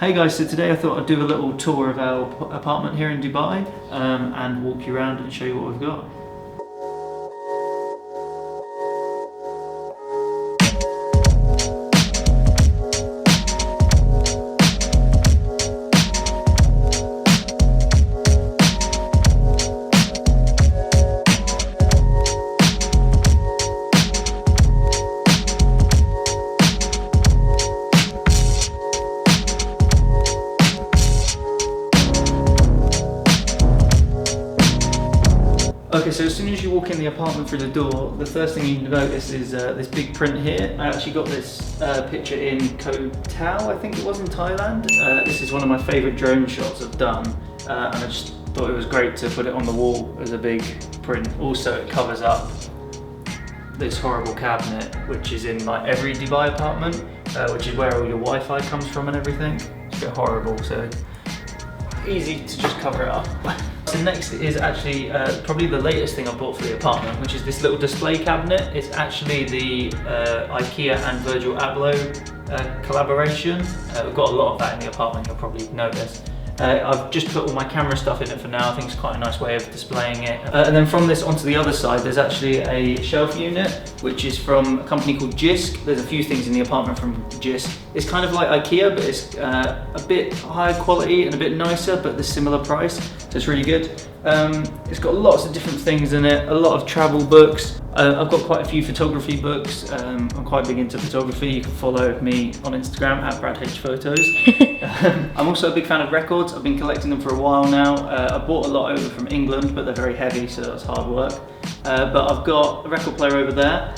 Hey guys, so today I thought I'd do a little tour of our apartment here in Dubai and walk you around and show you what we've got. Okay, so as soon as you walk in the apartment through the door, the first thing you notice is this big print here. I actually got this picture in Koh Tao, I think it was, in Thailand. This is one of my favourite drone shots I've done, and I just thought it was great to put it on the wall as a big print. Also, it covers up this horrible cabinet, which is in like every Dubai apartment, which is where all your Wi-Fi comes from and everything. It's a bit horrible, so easy to just cover it up. So next is actually probably the latest thing I bought for the apartment, which is this little display cabinet. It's actually the IKEA and Virgil Abloh collaboration. We've got a lot of that in the apartment, you'll probably notice. I've just put all my camera stuff in it for now. I think it's quite a nice way of displaying it. And then from this onto the other side, there's actually a shelf unit, which is from a company called Jisk. There's a few things in the apartment from Jisk. It's kind of like IKEA, but it's a bit higher quality and a bit nicer, but the similar price, so it's really good. It's got lots of different things in it, a lot of travel books. I've got quite a few photography books. I'm quite big into photography. You can follow me on Instagram at BradHPhotos. I'm also a big fan of records. I've been collecting them for a while now. I bought a lot over from England, but they're very heavy, so that's hard work. But I've got a record player over there.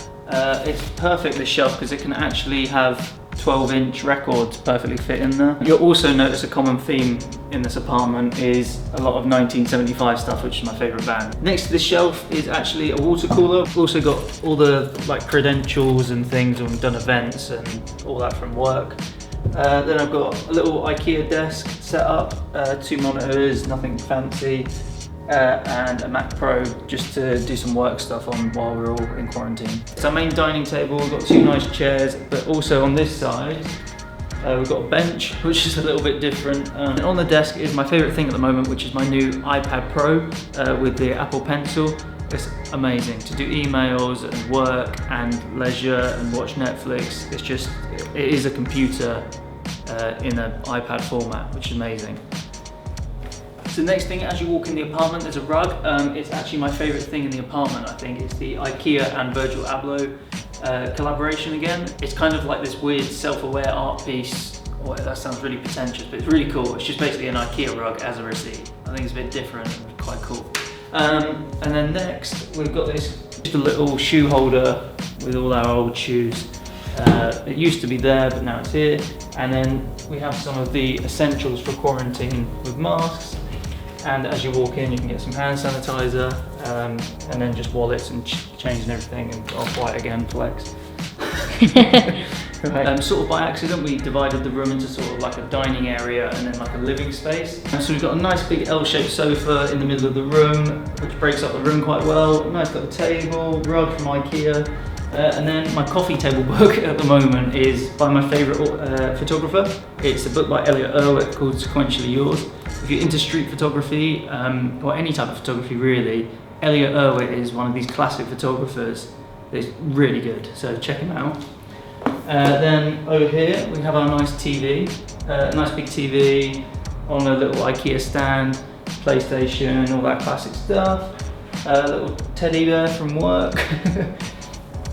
It's perfect, this shelf, because it can actually have 12-inch records perfectly fit in there. You'll also notice a common theme in this apartment is a lot of 1975 stuff, which is my favourite band. Next to this shelf is actually a water cooler. I've also got all the credentials and things when we've done events and all that from work. Then I've got a little IKEA desk set up, 2 monitors, nothing fancy, and a Mac Pro just to do some work stuff on while we're all in quarantine. It's our main dining table. We've got 2 nice chairs, but also on this side we've got a bench, which is a little bit different. And on the desk is my favourite thing at the moment, which is my new iPad Pro with the Apple Pencil. It's amazing to do emails and work and leisure and watch Netflix. It is a computer in an iPad format, which is amazing. So the next thing, as you walk in the apartment, there's a rug. It's actually my favourite thing in the apartment, I think. It's the IKEA and Virgil Abloh collaboration again. It's kind of like this weird self-aware art piece. Oh, that sounds really pretentious, but it's really cool. It's just basically an IKEA rug as a receipt. I think it's a bit different and quite cool. And then next, we've got this just a little shoe holder with all our old shoes. It used to be there, but now it's here. And then we have some of the essentials for quarantine with masks. And as you walk in, you can get some hand sanitizer, and then just wallets and change and everything, and off-white again, flex. Right. Sort of by accident, we divided the room into sort of like a dining area and then like a living space. So we've got a nice big L-shaped sofa in the middle of the room, which breaks up the room quite well. Nice little table, rug from IKEA. And then my coffee table book at the moment is by my favourite photographer. It's a book by Elliot Erwitt called Sequentially Yours. If you're into street photography, or any type of photography really, Elliot Erwitt is one of these classic photographers. It's really good, so check him out. Then over here we have our nice TV, a nice big TV on a little IKEA stand, PlayStation, all that classic stuff. A little teddy bear from work.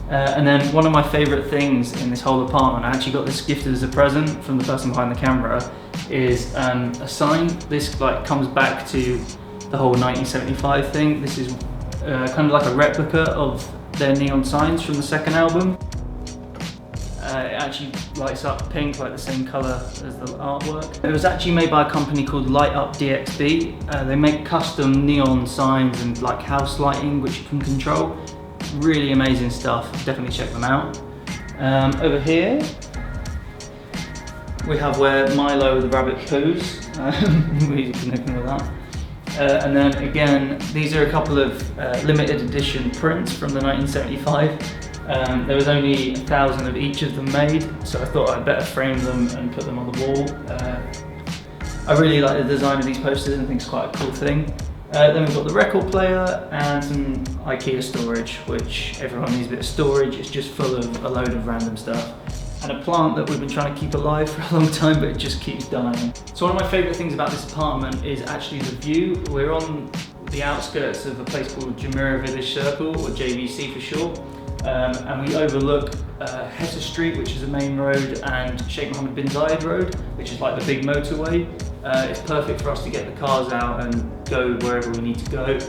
And then one of my favourite things in this whole apartment, I actually got this gifted as a present from the person behind the camera, is a sign. This comes back to the whole 1975 thing. This is kind of like a replica of their neon signs from the second album. It actually lights up pink, like the same colour as the artwork. It was actually made by a company called Light Up DXB. They make custom neon signs and like house lighting, which you can control. Really amazing stuff, definitely check them out. Over here, we have where Milo the rabbit poos. We can ignore that. And then again, these are a couple of limited edition prints from the 1975. There was only 1,000 of each of them made, so I thought I'd better frame them and put them on the wall. I really like the design of these posters and think it's quite a cool thing. Then we've got the record player and some IKEA storage, which everyone needs a bit of storage. It's just full of a load of random stuff. And a plant that we've been trying to keep alive for a long time, but it just keeps dying. So one of my favourite things about this apartment is actually the view. We're on the outskirts of a place called Jumeirah Village Circle, or JVC for short. And we overlook Hessa Street, which is the main road, and Sheikh Mohammed bin Zayed Road, which is like the big motorway. It's perfect for us to get the cars out and go wherever we need to go.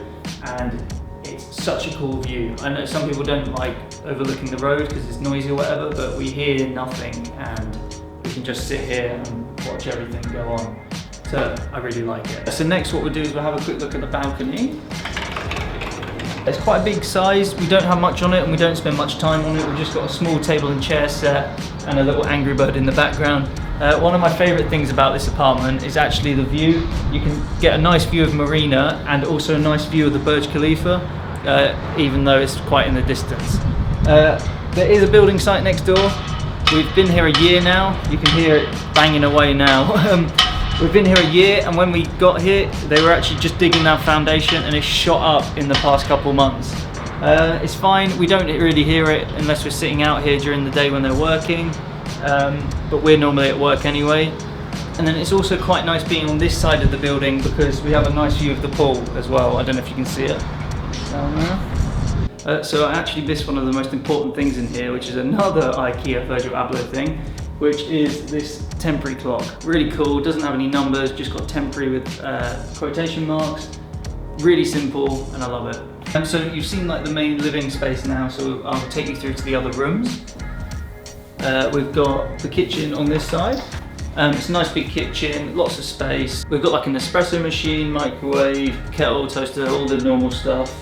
And it's such a cool view. I know some people don't like overlooking the road because it's noisy or whatever, but we hear nothing and we can just sit here and watch everything go on. So I really like it. So next what we'll do is we'll have a quick look at the balcony. It's quite a big size. We don't have much on it and we don't spend much time on it. We've just got a small table and chair set and a little Angry Bird in the background. One of my favourite things about this apartment is actually the view. You can get a nice view of Marina and also a nice view of the Burj Khalifa, even though it's quite in the distance. There is a building site next door. We've been here a year now. You can hear it banging away now. We've been here a year, and when we got here, they were actually just digging that foundation and it's shot up in the past couple months. It's fine, we don't really hear it unless we're sitting out here during the day when they're working, but we're normally at work anyway. And then it's also quite nice being on this side of the building because we have a nice view of the pool as well. I don't know if you can see it down there. So I actually missed one of the most important things in here, which is another IKEA Virgil Abloh thing, which is this temporary clock. Really cool, doesn't have any numbers, just got temporary with quotation marks. Really simple, and I love it. And so you've seen like the main living space now, so I'll take you through to the other rooms. We've got the kitchen on this side. It's a nice big kitchen, lots of space. We've got like an espresso machine, microwave, kettle, toaster, all the normal stuff.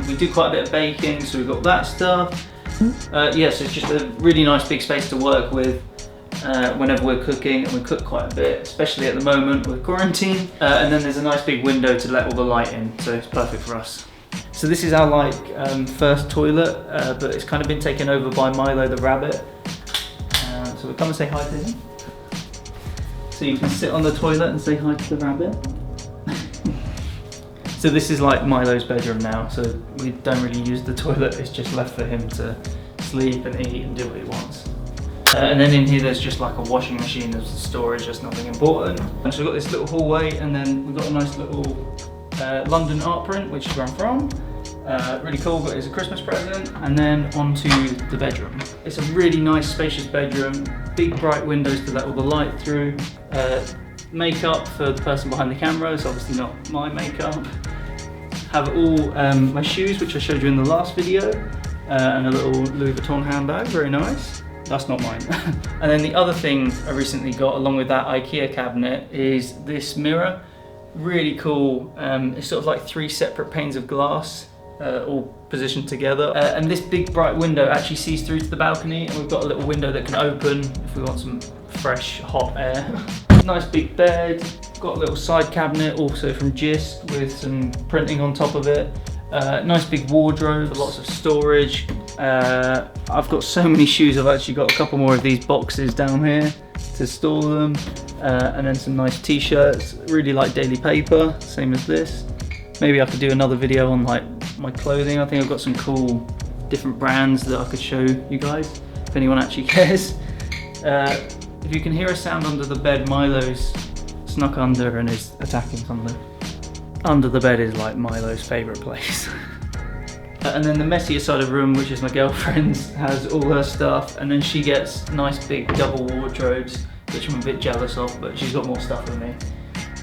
We do quite a bit of baking, so we've got that stuff. Yeah, so it's just a really nice big space to work with whenever we're cooking, and we cook quite a bit, especially at the moment with quarantine. And then there's a nice big window to let all the light in, so it's perfect for us. So this is our like first toilet, but it's kind of been taken over by Milo the rabbit. So we'll come and say hi to him. So you can sit on the toilet and say hi to the rabbit. So this is like Milo's bedroom now, so we don't really use the toilet, it's just left for him to sleep and eat and do what he wants. And then in here there's just like a washing machine, there's storage, just nothing important. And so we've got this little hallway, and then we've got a nice little London art print, which is where I'm from. Really cool, but it's a Christmas present. And then onto the bedroom. It's a really nice spacious bedroom, big bright windows to let all the light through. Makeup for the person behind the camera, it's obviously not my makeup. Have all my shoes, which I showed you in the last video, and a little Louis Vuitton handbag, very nice. That's not mine. And then the other thing I recently got along with that IKEA cabinet is this mirror. Really cool, it's sort of like 3 separate panes of glass, all positioned together. And this big bright window actually sees through to the balcony, and we've got a little window that can open if we want some fresh, hot air. Nice big bed, got a little side cabinet also from Gist with some printing on top of it. Nice big wardrobe, lots of storage. I've got so many shoes, I've actually got a couple more of these boxes down here to store them. And then some nice t-shirts, really like daily paper, same as this. Maybe I could do another video on like my clothing. I think I've got some cool different brands that I could show you guys, if anyone actually cares. If you can hear a sound under the bed, Milo's snuck under and is attacking something. Under the bed is like Milo's favourite place. And then the messier side of the room, which is my girlfriend's, has all her stuff, and then she gets nice big double wardrobes, which I'm a bit jealous of, but she's got more stuff than me.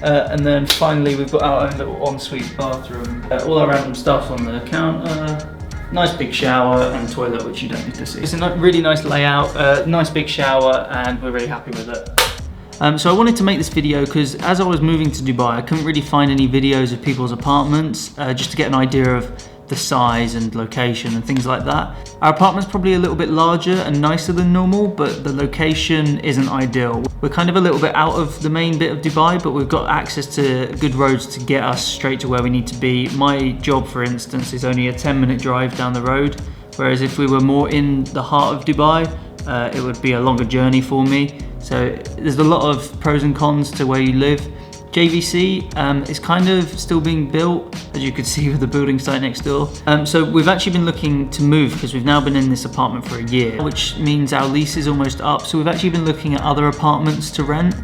And then finally we've got our own little ensuite bathroom. All our random stuff on the counter. Nice big shower and toilet, which you don't need to see. It's a really nice layout, nice big shower, and we're really happy with it. So I wanted to make this video because as I was moving to Dubai, I couldn't really find any videos of people's apartments, just to get an idea of the size and location and things like that. Our apartment's probably a little bit larger and nicer than normal, but the location isn't ideal. We're kind of a little bit out of the main bit of Dubai, but we've got access to good roads to get us straight to where we need to be. My job, for instance, is only a 10-minute drive down the road, whereas if we were more in the heart of Dubai, it would be a longer journey for me. So there's a lot of pros and cons to where you live. JVC is kind of still being built, as you could see with the building site next door. So we've actually been looking to move because we've now been in this apartment for a year, which means our lease is almost up. So we've actually been looking at other apartments to rent.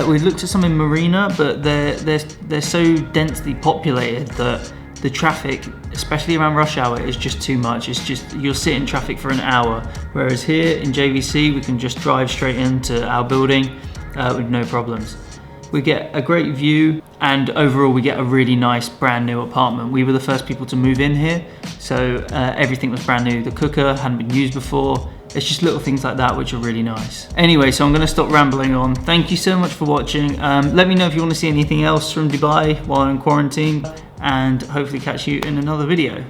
We've looked at some in Marina, but they're so densely populated that the traffic, especially around rush hour, is just too much. It's just, you'll sit in traffic for an hour. Whereas here in JVC, we can just drive straight into our building with no problems. We get a great view, and overall we get a really nice brand new apartment. We were the first people to move in here, so everything was brand new. The cooker hadn't been used before. It's just little things like that which are really nice. Anyway, so I'm gonna stop rambling on. Thank you so much for watching. Let me know if you wanna see anything else from Dubai while I'm in quarantine, and hopefully catch you in another video.